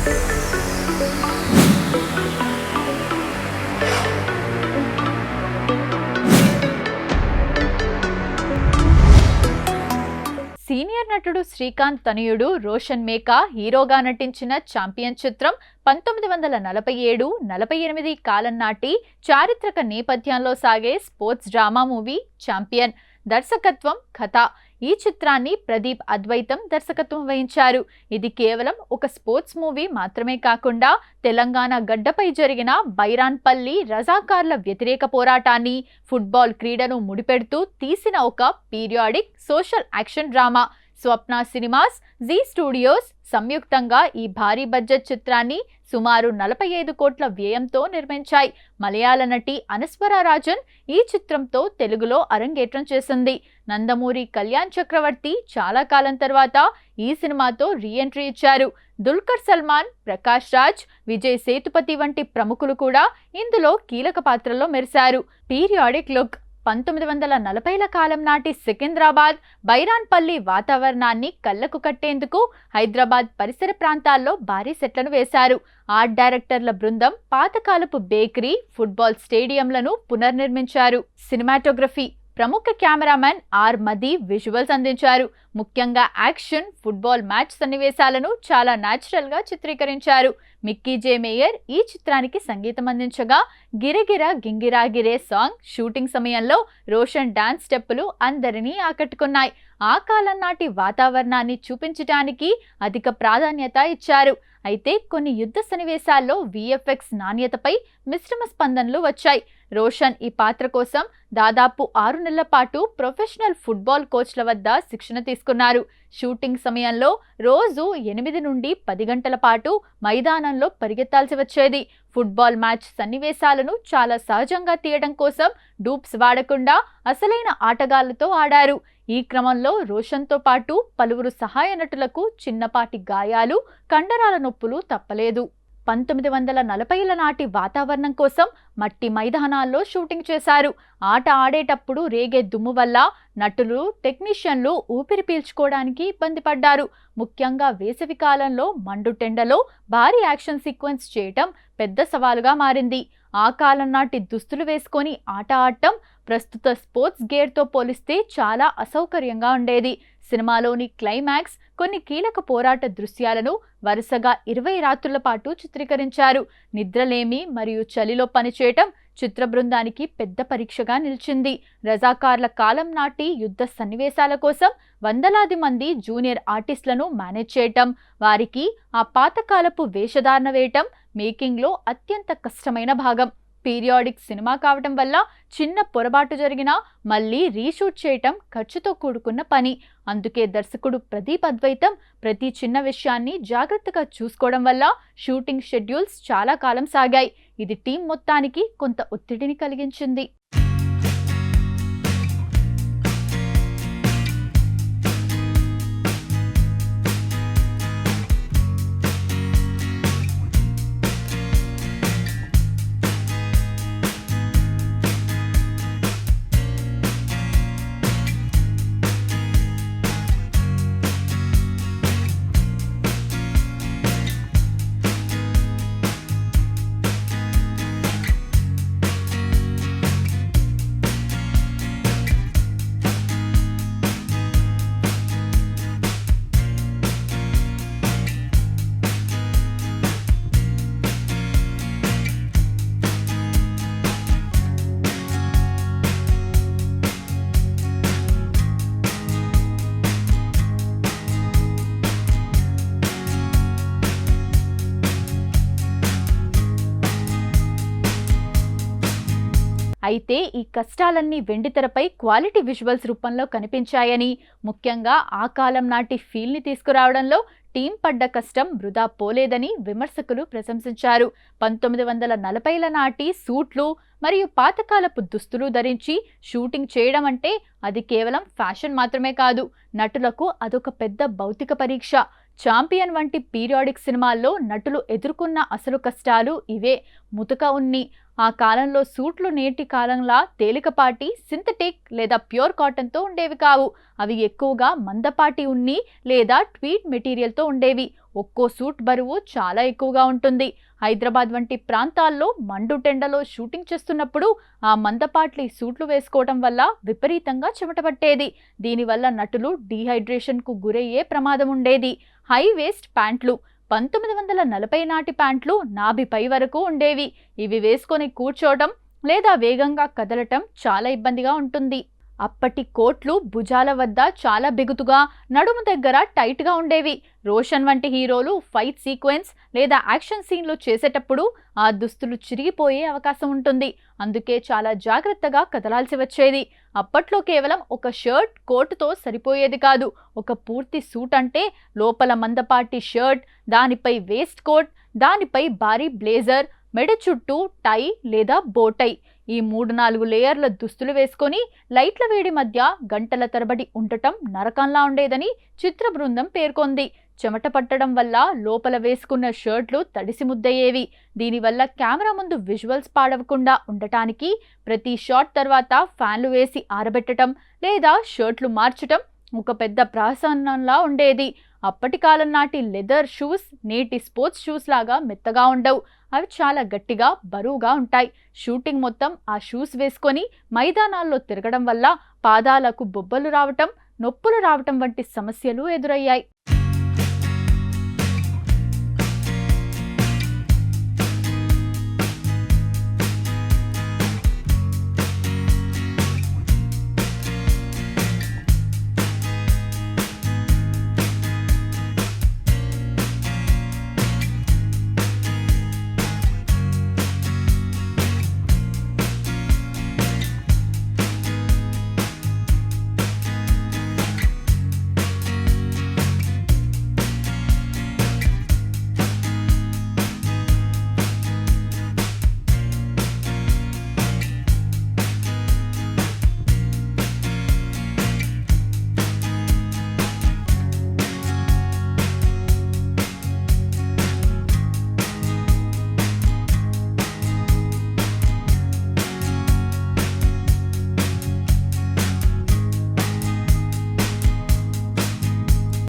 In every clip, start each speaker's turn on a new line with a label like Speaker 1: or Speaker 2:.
Speaker 1: Senior నటుడు శ్రీకాంత్ తనయుడు రోషన్ మేకా హీరోగా నటించిన ఛాంపియన్ చిత్రం 1947-48 కాలం నాటి చారిత్రక నేపథ్యంలో సాగే స్పోర్ట్స్ డ్రామా మూవీ ఛాంపియన్. దర్శకత్వం కథ. ఈ చిత్రాన్ని ప్రదీప్ అద్వైతం దర్శకత్వం వహించారు. ఇది కేవలం ఒక స్పోర్ట్స్ మూవీ మాత్రమే కాకుండా తెలంగాణ గడ్డపై జరిగిన బైరాన్పల్లి రజాకార్ల వ్యతిరేక పోరాటాన్ని, ఫుట్బాల్ క్రీడను ముడిపెడుతూ తీసిన ఒక పీరియాడిక్ సోషల్ యాక్షన్ డ్రామా. స్వప్న సినిమాస్, జీ స్టూడియోస్ సంయుక్తంగా ఈ భారీ బడ్జెట్ చిత్రాన్ని సుమారు 45 కోట్ల వ్యయంతో నిర్మించాయి. మలయాళ నటి అనస్వర రాజన్ ఈ చిత్రంతో తెలుగులో అరంగేట్రం చేసింది. నందమూరి కళ్యాణ్ చక్రవర్తి చాలా కాలం తర్వాత ఈ సినిమాతో రీ ఎంట్రీ ఇచ్చారు. దుల్కర్ సల్మాన్, ప్రకాష్ రాజ్, విజయ్ సేతుపతి వంటి ప్రముఖులు కూడా ఇందులో కీలక పాత్రల్లో మెరిశారు. Periodic look. 1940ల కాలం నాటి సికింద్రాబాద్, బైరాన్పల్లి వాతావరణాన్ని కళ్లకు కట్టేందుకు హైదరాబాద్ పరిసర ప్రాంతాల్లో భారీ సెట్లను వేశారు. ఆర్ట్ డైరెక్టర్ల బృందం పాతకాలపు బేకరీ, ఫుట్బాల్ స్టేడియంలను పునర్నిర్మించారు. సినిమాటోగ్రఫీ. ప్రముఖ కెమెరామెన్ ఆర్ మది విజువల్స్ అందించారు. ముఖ్యంగా యాక్షన్, ఫుట్బాల్ మ్యాచ్ సన్నివేశాలను చాలా న్యాచురల్ గా చిత్రీకరించారు. మిక్కీ జే మేయర్ ఈ చిత్రానికి సంగీతం అందించగా, గిరగిర గింగిరాగిరే సాంగ్ షూటింగ్ సమయంలో రోషన్ డాన్స్ స్టెప్పులు అందరినీ ఆకట్టుకున్నాయి. ఆ కాలం నాటి వాతావరణాన్ని చూపించడానికి అధిక ప్రాధాన్యత ఇచ్చారు. అయితే కొన్ని యుద్ధ సన్నివేశాల్లో విఎఫ్ఎక్స్ నాణ్యతపై మిశ్రమ స్పందనలు వచ్చాయి. రోషన్ ఈ పాత్ర కోసం దాదాపు 6 నెలల పాటు ప్రొఫెషనల్ ఫుట్బాల్ కోచ్ల వద్ద శిక్షణ తీసుకున్నారు. షూటింగ్ సమయంలో రోజు 8 నుండి 10 గంటల పాటు మైదానంలో పరిగెత్తాల్సి వచ్చేది. ఫుట్బాల్ మ్యాచ్ సన్నివేశాలను చాలా సహజంగా తీయడం కోసం డూప్స్ వాడకుండా అసలైన ఆటగాళ్లతో ఆడారు. ఈ క్రమంలో రోషన్తో పాటు పలువురు సహాయ నటులకు చిన్నపాటి గాయాలు, కండరాల నొప్పులు తప్పలేదు. 1940ల నాటి వాతావరణం కోసం మట్టి మైదానాల్లో షూటింగ్ చేశారు. ఆట ఆడేటప్పుడు రేగే దుమ్ము వల్ల నటులు, టెక్నీషియన్లు ఊపిరి పీల్చుకోవడానికి ఇబ్బంది పడ్డారు. ముఖ్యంగా వేసవి కాలంలో మండుటెండలో భారీ యాక్షన్ సీక్వెన్స్ చేయటం పెద్ద సవాలుగా మారింది. ఆ కాలం నాటి దుస్తులు వేసుకొని ఆట ఆడటం ప్రస్తుత స్పోర్ట్స్ గేర్తో పోలిస్తే చాలా అసౌకర్యంగా ఉండేది. సినిమాలోని క్లైమాక్స్, కొన్ని కీలక పోరాట దృశ్యాలను వరుసగా 20 రాత్రుల పాటు చిత్రీకరించారు. నిద్రలేమి మరియు చలిలో పనిచేయటం చిత్ర బృందానికి పెద్ద పరీక్షగా నిలిచింది. రజాకార్ల కాలం నాటి యుద్ధ సన్నివేశాల కోసం వందలాది మంది జూనియర్ ఆర్టిస్టులను మేనేజ్ చేయటం, వారికి ఆ పాతకాలపు వేషధారణ వేయటం మేకింగ్లో అత్యంత కష్టమైన భాగం. పీరియాడిక్ సినిమా కావటం వల్ల చిన్న పొరపాటు జరిగినా మళ్ళీ రీషూట్ చేయటం ఖర్చుతో కూడుకున్న పని. అందుకే దర్శకుడు ప్రదీప్ అద్వైతం ప్రతి చిన్న విషయాన్ని జాగ్రత్తగా చూసుకోవడం వల్ల షూటింగ్ షెడ్యూల్స్ చాలా కాలం సాగాయి. ఇది టీం మొత్తానికి కొంత ఒత్తిడిని కలిగించింది. అయితే ఈ కష్టాలన్నీ వెండితెరపై క్వాలిటీ విజువల్స్ రూపంలో కనిపించాయని, ముఖ్యంగా ఆ కాలం నాటి ఫీల్ని తీసుకురావడంలో టీం పడ్డ కష్టం వృధా పోలేదని విమర్శకులు ప్రశంసించారు. 1940ల నాటి సూట్లు మరియు పాతకాలపు దుస్తులు ధరించి షూటింగ్ చేయడం అంటే అది కేవలం ఫ్యాషన్ మాత్రమే కాదు, నటులకు అదొక పెద్ద భౌతిక పరీక్ష. ఛాంపియన్ వంటి పీరియాడిక్ సినిమాల్లో నటులు ఎదుర్కొన్న అసలు కష్టాలు ఇవే. ముతక ఉన్ని, ఆ కాలంలో సూట్లు నేటి కాలంలా తేలికపాటి సింథటిక్ లేదా ప్యూర్ కాటన్తో ఉండేవి కావు. అవి ఎక్కువగా మందపాటి ఉన్ని లేదా ట్వీడ్ మెటీరియల్తో ఉండేవి. ఒక్కో సూట్ బరువు చాలా ఎక్కువగా ఉంటుంది. హైదరాబాద్ వంటి ప్రాంతాల్లో మండుటెండలో షూటింగ్ చేస్తున్నప్పుడు ఆ మందపాటి సూట్లు వేసుకోవడం వల్ల విపరీతంగా చెమట పట్టేది. దీనివల్ల నటులు డీహైడ్రేషన్కు గురయ్యే ప్రమాదం ఉండేది. హై వేస్ట్ ప్యాంట్లు 1940 నాటి ప్యాంట్లు నాభిపై వరకు ఉండేవి. ఇవి వేసుకొని కూర్చోవడం లేదా వేగంగా కదలటం చాలా ఇబ్బందిగా ఉంటుంది. అప్పటి కోట్లు భుజాల వద్ద చాలా బిగుతుగా, నడుము దగ్గర టైట్గా ఉండేవి. రోషన్ వంటి హీరోలు ఫైట్ సీక్వెన్స్ లేదా యాక్షన్ సీన్లు చేసేటప్పుడు ఆ దుస్తులు చిరిగిపోయే అవకాశం ఉంటుంది. అందుకే చాలా జాగ్రత్తగా కదలాల్సి వచ్చేది. అప్పట్లో కేవలం ఒక షర్ట్, కోటుతో సరిపోయేది కాదు. ఒక పూర్తి సూట్ అంటే లోపల మందపాటి షర్ట్, దానిపై వేస్ట్ కోట్, దానిపై భారీ బ్లేజర్, మెడ చుట్టూ టై లేదా బోటై, ఈ 3-4 లేయర్ల దుస్తులు వేసుకొని లైట్ల వేడి మధ్య గంటల తరబడి ఉండటం నరకంలా ఉండేదని చిత్ర బృందం పేర్కొంది. చెమట పట్టడం వల్ల లోపల వేసుకున్న షర్ట్లు తడిసి ముద్దయ్యేవి. దీనివల్ల కెమెరా ముందు విజువల్స్ పాడవకుండా ఉండటానికి ప్రతి షాట్ తర్వాత ఫ్యాన్లు వేసి ఆరబెట్టడం లేదా షర్ట్లు మార్చడం ఒక పెద్ద ప్రాసన్నంలా ఉండేది. అప్పటి కాలం నాటి లెదర్ షూస్ నేటి స్పోర్ట్స్ షూస్ లాగా మెత్తగా ఉండవు. అవి చాలా గట్టిగా, బరువుగా ఉంటాయి. షూటింగ్ మొత్తం ఆ షూస్ వేసుకొని మైదానాల్లో తిరగడం వల్ల పాదాలకు బొబ్బలు రావటం, నొప్పులు రావటం వంటి సమస్యలు ఎదురయ్యాయి.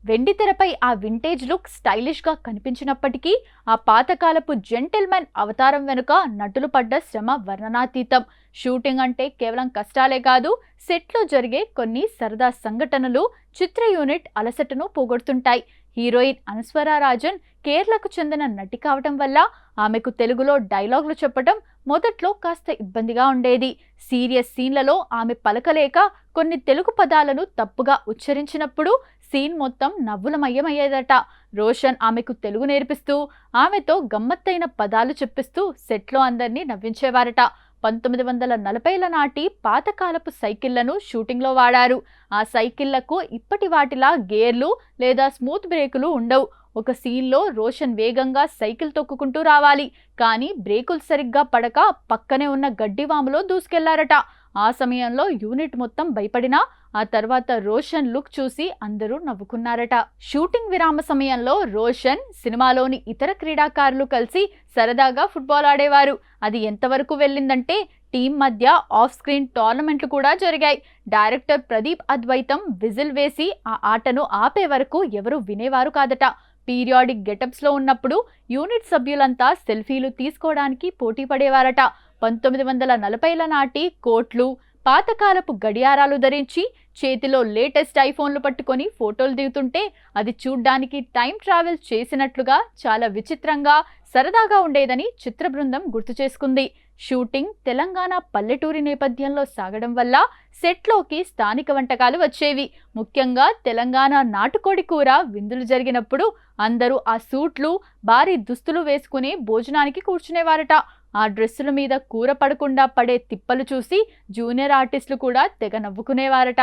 Speaker 1: వెండితెరపై ఆ వింటేజ్ లుక్ స్టైలిష్ గా కనిపించినప్పటికీ ఆ పాతకాలపు జెంటిల్మెన్ అవతారం వెనుక నటులు పడ్డ శ్రమ వర్ణనాతీతం. షూటింగ్ అంటే కేవలం కష్టాలే కాదు, సెట్లో జరిగే కొన్ని సరదా సంఘటనలు చిత్ర యూనిట్ అలసటను పోగొడుతుంటాయి. హీరోయిన్ అనస్వరా రాజన్ కేరళకు చెందిన నటి కావటం వల్ల ఆమెకు తెలుగులో డైలాగులు చెప్పడం మొదట్లో కాస్త ఇబ్బందిగా ఉండేది. సీరియస్ సీన్లలో ఆమె పలకలేక కొన్ని తెలుగు పదాలను తప్పుగా ఉచ్చరించినప్పుడు సీన్ మొత్తం నవ్వులమయమయ్యేదట. రోషన్ ఆమెకు తెలుగు నేర్పిస్తూ ఆమెతో గమ్మత్తైన పదాలు చెప్పిస్తూ సెట్లో అందరినీ నవ్వించేవారట. 1940ల నాటి పాతకాలపు సైకిళ్లను షూటింగ్లో వాడారు. ఆ సైకిళ్లకు ఇప్పటి వాటిలా గేర్లు లేదా స్మూత్ బ్రేకులు ఉండవు. ఒక సీన్లో రోషన్ వేగంగా సైకిల్ తొక్కుకుంటూ రావాలి, కానీ బ్రేకులు సరిగ్గా పడక పక్కనే ఉన్న గడ్డివాములో దూసుకెళ్లారట. ఆ సమయంలో యూనిట్ మొత్తం భయపడినా ఆ తర్వాత రోషన్ లుక్ చూసి అందరూ నవ్వుకున్నారట. షూటింగ్ విరామ సమయంలో రోషన్, సినిమాలోని ఇతర క్రీడాకారులు కలిసి సరదాగా ఫుట్బాల్ ఆడేవారు. అది ఎంతవరకు వెళ్ళిందంటే టీం మధ్య ఆఫ్ స్క్రీన్ టోర్నమెంట్లు కూడా జరిగాయి. డైరెక్టర్ ప్రదీప్ అద్వైతం విజిల్ వేసి ఆ ఆటను ఆపే వరకు ఎవరూ వినేవారు కాదట. పీరియాడిక్ గెటప్స్లో ఉన్నప్పుడు యూనిట్ సభ్యులంతా సెల్ఫీలు తీసుకోవడానికి పోటీ పడేవారట. 1940ల నాటి కోట్లు, పాతకాలపు గడియారాలు ధరించి చేతిలో లేటెస్ట్ ఐఫోన్లు పట్టుకొని ఫోటోలు దిగుతుంటే అది చూడ్డానికి టైం ట్రావెల్ చేసినట్లుగా చాలా విచిత్రంగా, సరదాగా ఉండేదని చిత్ర బృందం గుర్తు చేసుకుంది. షూటింగ్ తెలంగాణ పల్లెటూరి నేపథ్యంలో సాగడం వల్ల సెట్లోకి స్థానిక వంటకాలు వచ్చేవి. ముఖ్యంగా తెలంగాణ నాటుకోడి కూర విందులు జరిగినప్పుడు అందరూ ఆ సూట్లు, భారీ దుస్తులు వేసుకుని భోజనానికి కూర్చునేవారట. ఆ డ్రెస్సుల మీద కూర పడకుండా పడే తిప్పలు చూసి జూనియర్ ఆర్టిస్టులు కూడా తెగ నవ్వుకునేవారట.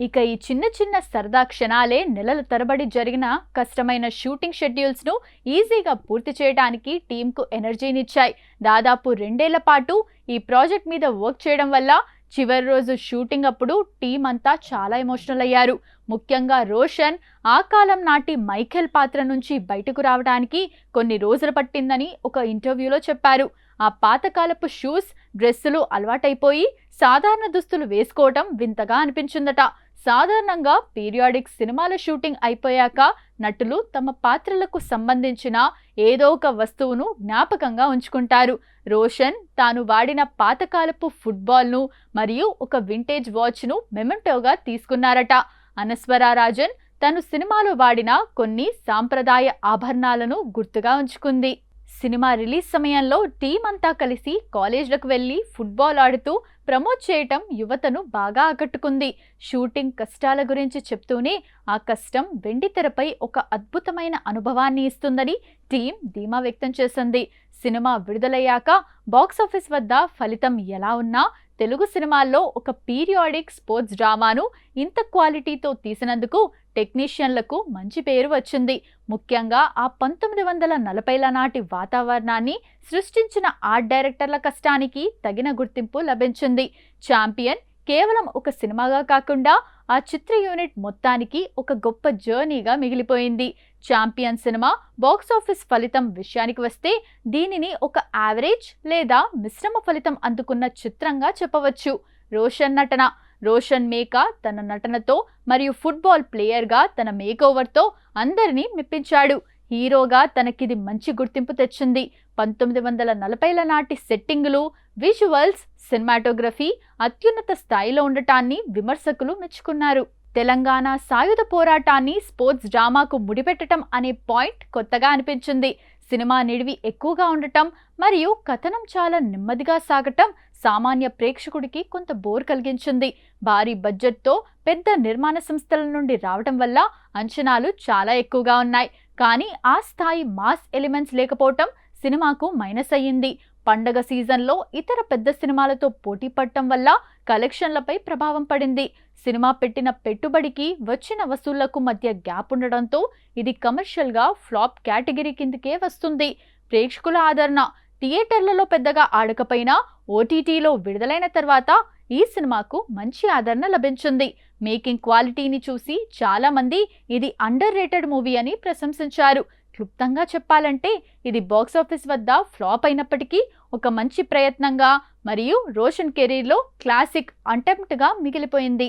Speaker 1: ఇక ఈ చిన్న చిన్న సరదా క్షణాలే నెలల తరబడి జరిగిన కష్టమైన షూటింగ్ షెడ్యూల్స్ను ఈజీగా పూర్తి చేయడానికి టీంకు ఎనర్జీనిచ్చాయి. దాదాపు 2 ఏళ్ల పాటు ఈ ప్రాజెక్ట్ మీద వర్క్ చేయడం వల్ల చివరి రోజు షూటింగ్ అప్పుడు టీం అంతా చాలా ఎమోషనల్ అయ్యారు. ముఖ్యంగా రోషన్ ఆ కాలం నాటి మైఖేల్ పాత్ర నుంచి బయటకు రావడానికి కొన్ని రోజులు పట్టిందని ఒక ఇంటర్వ్యూలో చెప్పారు. ఆ పాతకాలపు షూస్, డ్రెస్సులు అలవాటైపోయి సాధారణ దుస్తులు వేసుకోవటం వింతగా అనిపించిందట. సాధారణంగా పీరియాడిక్ సినిమాల షూటింగ్ అయిపోయాక నటులు తమ పాత్రలకు సంబంధించిన ఏదో ఒక వస్తువును జ్ఞాపకంగా ఉంచుకుంటారు. రోషన్ తాను వాడిన పాతకాలపు ఫుట్బాల్ను మరియు ఒక వింటేజ్ వాచ్ను మెమెంటోగా తీసుకున్నారట. అనస్వర రాజన్ తను సినిమాలో వాడిన కొన్ని సాంప్రదాయ ఆభరణాలను గుర్తుగా ఉంచుకుంది. సినిమా రిలీజ్ సమయంలో టీం అంతా కలిసి కాలేజ్లకు వెళ్లి ఫుట్బాల్ ఆడుతూ ప్రమోట్ చేయటం యువతను బాగా ఆకట్టుకుంది. షూటింగ్ కష్టాల గురించి చెప్తూనే ఆ కష్టం వెండితెరపై ఒక అద్భుతమైన అనుభవాన్ని ఇస్తుందని టీం ధీమా వ్యక్తం చేసింది. సినిమా విడుదలయ్యాక బాక్సాఫీస్ వద్ద ఫలితం ఎలా ఉన్నా తెలుగు సినిమాల్లో ఒక పీరియాడిక్ స్పోర్ట్స్ డ్రామాను ఇంత క్వాలిటీతో తీసినందుకు టెక్నీషియన్లకు మంచి పేరు వచ్చింది. ముఖ్యంగా ఆ 1940ల నాటి వాతావరణాన్ని సృష్టించిన ఆర్ట్ డైరెక్టర్ల కష్టానికి తగిన గుర్తింపు లభించింది. ఛాంపియన్ కేవలం ఒక సినిమాగా కాకుండా ఆ చిత్ర యూనిట్ మొత్తానికి ఒక గొప్ప జర్నీగా మిగిలిపోయింది. ఛాంపియన్ సినిమా బాక్సాఫీస్ ఫలితం విషయానికి వస్తే దీనిని ఒక యావరేజ్ లేదా మిశ్రమ ఫలితం అందుకున్న చిత్రంగా చెప్పవచ్చు. రోషన్ మేకా తన నటనతో మరియు ఫుట్బాల్ ప్లేయర్గా తన మేకోవర్తో అందరినీ మెప్పించాడు. హీరోగా తనకిది మంచి గుర్తింపు తెచ్చింది. 1940ల నాటి సెట్టింగులు, విజువల్స్, సినిమాటోగ్రఫీ అత్యున్నత స్థాయిలో ఉండటాన్ని విమర్శకులు మెచ్చుకున్నారు. తెలంగాణ సాయుధ పోరాటాన్ని స్పోర్ట్స్ డ్రామాకు ముడిపెట్టడం అనే పాయింట్ కొత్తగా అనిపించింది. సినిమా నిడివి ఎక్కువగా ఉండటం మరియు కథనం చాలా నెమ్మదిగా సాగటం సామాన్య ప్రేక్షకుడికి కొంత బోర్ కలిగించింది. భారీ బడ్జెట్తో పెద్ద నిర్మాణ సంస్థల నుండి రావటం వల్ల అంచనాలు చాలా ఎక్కువగా ఉన్నాయి. కానీ ఆ స్థాయి మాస్ ఎలిమెంట్స్ లేకపోవటం సినిమాకు మైనస్ అయ్యింది. పండగ సీజన్లో ఇతర పెద్ద సినిమాలతో పోటీ పడటం వల్ల కలెక్షన్లపై ప్రభావం పడింది. సినిమా పెట్టిన పెట్టుబడికి వచ్చిన వసూళ్లకు మధ్య గ్యాప్ ఉండడంతో ఇది కమర్షియల్గా ఫ్లాప్ కేటగిరీ కిందకే వస్తుంది. ప్రేక్షకుల ఆదరణ థియేటర్లలో పెద్దగా ఆడకపోయినా ఓటీటీలో విడుదలైన తర్వాత ఈ సినిమాకు మంచి ఆదరణ లభించింది. మేకింగ్ క్వాలిటీని చూసి చాలా మంది ఇది అండర్ రేటెడ్ మూవీ అని ప్రశంసించారు. క్లుప్తంగా చెప్పాలంటే ఇది బాక్సాఫీస్ వద్ద ఫ్లాప్ అయినప్పటికీ ఒక మంచి ప్రయత్నంగా మరియు రోషన్ కెరీర్లో క్లాసిక్ అటెంప్ట్గా మిగిలిపోయింది.